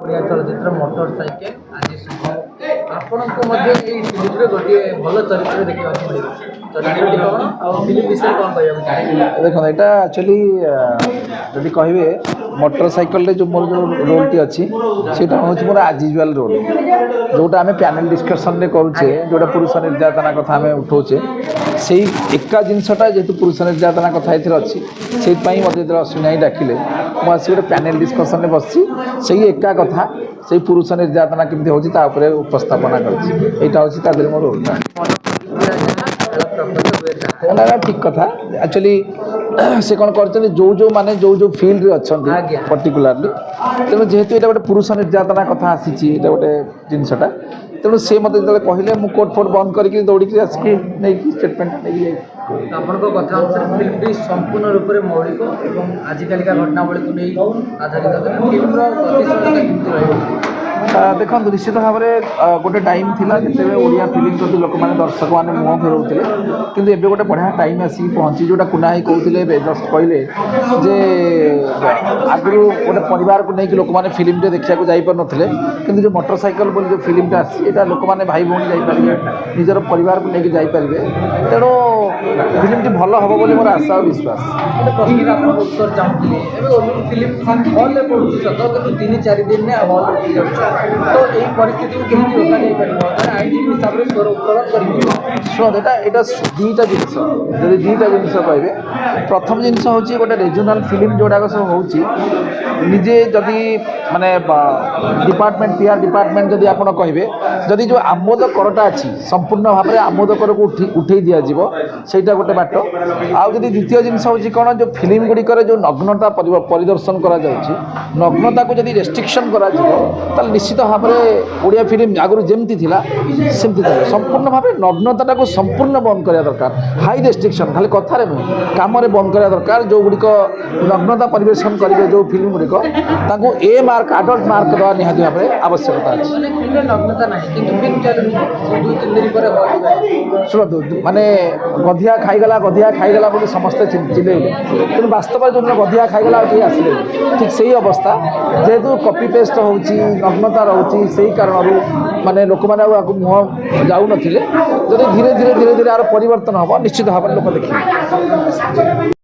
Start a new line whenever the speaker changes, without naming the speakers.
ଓଡ଼ିଆ ଚଳଚ୍ଚିତ୍ର ମୋଟରସାଇକେଲ ଆଜି ଶୁଭ ଆପଣଙ୍କୁ ମଧ୍ୟ ଏଇ ଫିଲ୍ମରେ ଗୋଟିଏ ଭଲ ଚରିତ୍ର ଦେଖିବାକୁ ମିଳିବ। ଚରିତ୍ରଟି କ'ଣ ଆଉ ଫିଲ୍ମ ବିଷୟରେ କ'ଣ କହିବାକୁ ଚାହିଁବେ?
ଦେଖନ୍ତୁ ଏଇଟା ଆକ୍ଚୁଆଲି ଯଦି କହିବେ ମୋଟରସାଇକେଲରେ ଯେଉଁ ମୋର ଯେଉଁ ରୋଲ୍ଟି ଅଛି ସେଇଟା ହେଉଛି ମୋର ଆଜ୍ ୟୁଜୁଆଲ୍ ରୋଲ୍, ଯେଉଁଟା ଆମେ ପ୍ୟାନେଲ୍ ଡିସ୍କସନ୍ରେ କରୁଛେ, ଯେଉଁଟା ପୁରୁଷ ନିର୍ଯାତନା କଥା ଆମେ ଉଠାଉଛେ, ସେଇ ଏକା ଜିନିଷଟା ଯେହେତୁ ପୁରୁଷ ନିର୍ଯାତନା କଥା ଏଥିରେ ଅଛି, ସେଇଥିପାଇଁ ମୋତେ ଯେତେବେଳେ ଅଶ୍ୱିନୀ ଭାଇ ଡାକିଲେ ମୁଁ ଆସି ଗୋଟେ ପ୍ୟାନେଲ୍ ଡିସ୍କସନ୍ରେ ବସିଛି, ସେଇ ଏକା କଥା ସେଇ ପୁରୁଷ ନିର୍ଯାତନା କେମିତି ହେଉଛି ତା ଉପରେ ଉପସ୍ଥାପନା କରିଛି। ଏଇଟା ହେଉଛି ତା ଦେହରେ ମୋର ରୋଲ୍ଟା। ନା ଠିକ୍ କଥା। ଆକ୍ଚୁଆଲି ସେ କ'ଣ କରିଛନ୍ତି, ଯେଉଁମାନେ ଯେଉଁ ଫିଲ୍ଡରେ ଅଛନ୍ତି ପର୍ଟିକୁଲାରଲି, ତେଣୁ ଯେହେତୁ ଏଇଟା ଗୋଟେ ପୁରୁଷ ନିର୍ଯାତନା କଥା ଆସିଛି, ଏଇଟା ଗୋଟେ ଜିନିଷଟା, ତେଣୁ ସେ ମୋତେ ଯେତେବେଳେ କହିଲେ ମୁଁ କୋଟ୍ ଫୋଟ୍ ବନ୍ଦ କରିକି ଦୌଡ଼ିକି ଆସିକି ନେଇକି ଷ୍ଟେଟମେଣ୍ଟ ନେଇକି ଯାଇଛି।
ଆପଣଙ୍କ କଥା ଅନୁସାରେ ଫିଲ୍ମଟି ସମ୍ପୂର୍ଣ୍ଣ ରୂପରେ ମୌଳିକ ଏବଂ ଆଜିକାଲିକା ଘଟଣାବଳୀକୁ ନେଇ ଆଧାରିତ। ଫିଲ୍ମର ଗତିଶୀଳତା କେମିତି ରହିବ?
ଦେଖନ୍ତୁ, ନିଶ୍ଚିତ ଭାବରେ ଗୋଟେ ଟାଇମ୍ ଥିଲା ଯେତେବେଳେ ଓଡ଼ିଆ ଫିଲ୍ମ ପ୍ରତି ଲୋକମାନେ ଦର୍ଶକମାନେ ମୁହଁ ଫେରାଉଥିଲେ, କିନ୍ତୁ ଏବେ ଗୋଟେ ବଢ଼ିଆ ଟାଇମ୍ ଆସିକି ପହଞ୍ଚି, ଯେଉଁଟା କୁନା ଭାଇ କହୁଥିଲେ ଏବେ ଜଷ୍ଟ କହିଲେ ଯେ ଆଗରୁ ଗୋଟେ ପରିବାରକୁ ନେଇକି ଲୋକମାନେ ଫିଲ୍ମଟେ ଦେଖିବାକୁ ଯାଇପାରୁନଥିଲେ, କିନ୍ତୁ ଯେଉଁ ମୋଟରସାଇକେଲ ବୋଲି ଯେଉଁ ଫିଲ୍ମଟା ଆସିଛି, ଏଇଟା ଲୋକମାନେ ଭାଇ ଭଉଣୀ ଯାଇପାରିବେ, ନିଜର ପରିବାରକୁ ନେଇକି ଯାଇପାରିବେ, ତେଣୁ ଫିଲ୍ମଟି ଭଲ ହେବ ବୋଲି ମୋର ଆଶା ଆଉ ବିଶ୍ୱାସ।
ଗୋଟେ ପ୍ରଶ୍ନର ଆପଣଙ୍କ ଉତ୍ତର ଚାହୁଁଥିଲି। ଏବେ ଫିଲ୍ମ ହଲ୍ରେ ପଡ଼ୁଛି ସତ, କିନ୍ତୁ 3-4 ଦିନରେ ହଲ୍ ଉଠି ଯାଉଛି, ତ ଏଇ ପରିସ୍ଥିତିକୁ କେମିତି ରୋକାଯାଇପାରିବ? ଆଇନଜୀବୀ ହିସାବରେ ସ୍ୱର ଉତ୍ତୋଳନ କରିପାରିବ?
ଶୁଣନ୍ତୁ, ଏଇଟା ଦୁଇଟା ଜିନିଷ। ଯଦି ଦୁଇଟା ଜିନିଷ କହିବେ, ପ୍ରଥମ ଜିନିଷ ହେଉଛି ଗୋଟେ ରିଜନାଲ୍ ଫିଲ୍ମ ଯେଉଁଗୁଡ଼ାକ ସବୁ ହେଉଛି, ନିଜେ ଯଦି ମାନେ ଡିପାର୍ଟମେଣ୍ଟ PR ଡିପାର୍ଟମେଣ୍ଟ ଯଦି ଆପଣ କହିବେ, ଯଦି ଯେଉଁ ଆମୋଦ କରଟା ଅଛି ସମ୍ପୂର୍ଣ୍ଣ ଭାବରେ ଆମୋଦ କରକୁ ଉଠେଇ ଦିଆଯିବ, ସେଇଟା ଗୋଟେ ବାଟ। ଆଉ ଯଦି ଦ୍ୱିତୀୟ ଜିନିଷ ହେଉଛି କ'ଣ, ଯେଉଁ ଫିଲ୍ମ ଗୁଡ଼ିକରେ ଯେଉଁ ନଗ୍ନତା ପରିଦର୍ଶନ କରାଯାଉଛି, ନଗ୍ନତାକୁ ଯଦି ରେଷ୍ଟ୍ରିକ୍ସନ୍ କରାଯିବ, ତାହେଲେ ନିଶ୍ଚିତ ଭାବରେ ଓଡ଼ିଆ ଫିଲ୍ମ ଆଗରୁ ଯେମିତି ଥିଲା ସେମିତି ଥିଲା। ସମ୍ପୂର୍ଣ୍ଣ ଭାବେ ନଗ୍ନତାଟାକୁ ସମ୍ପୂର୍ଣ୍ଣ ବନ୍ଦ କରିବା ଦରକାର। ହାଇ ରେଷ୍ଟ୍ରିକ୍ସନ୍ ଖାଲି କଥାରେ ନୁହେଁ, କାମରେ ବନ୍ଦ କରିବା ଦରକାର। ଯେଉଁଗୁଡ଼ିକ ନଗ୍ନତା ପରିବେଷଣ କରିବେ ଯେଉଁ ଫିଲ୍ମ ଗୁଡ଼ିକ, ତାଙ୍କୁ A ମାର୍କ, ଆଡଲ୍ଟ ମାର୍କ ଦେବା ନିହାତି ଭାବରେ ଆବଶ୍ୟକତା ଅଛି।
ନଗ୍ନତା ନାହିଁ, କିନ୍ତୁ ଫିଲ୍ମ ଚାଲୁନି 2-3 ଦିନ ପରେ
ଶୁଣନ୍ତୁ, ମାନେ ଗଧିଆ ଖାଇଗଲା ବୋଲି ସମସ୍ତେ ଚିଲେଇଲେ, କିନ୍ତୁ ବାସ୍ତବରେ ଯେଉଁଦିନ ଗଧିଆ ଖାଇଗଲା ଆଉ କେହି ଆସିଲେନି। ଠିକ୍ ସେଇ ଅବସ୍ଥା, ଯେହେତୁ କପି ପେଷ୍ଟ ହେଉଛି, ନଗ୍ନତା ରହୁଛି, ସେଇ କାରଣରୁ ମାନେ ଲୋକମାନେ ଆଉ ଆକୁ ମୁହଁ ଯାଉନଥିଲେ। ଯଦି ଧୀରେ ଧୀରେ ଆର ପରିବର୍ତ୍ତନ ହେବ, ନିଶ୍ଚିତ ଭାବରେ ଲୋକ ଦେଖିବେ।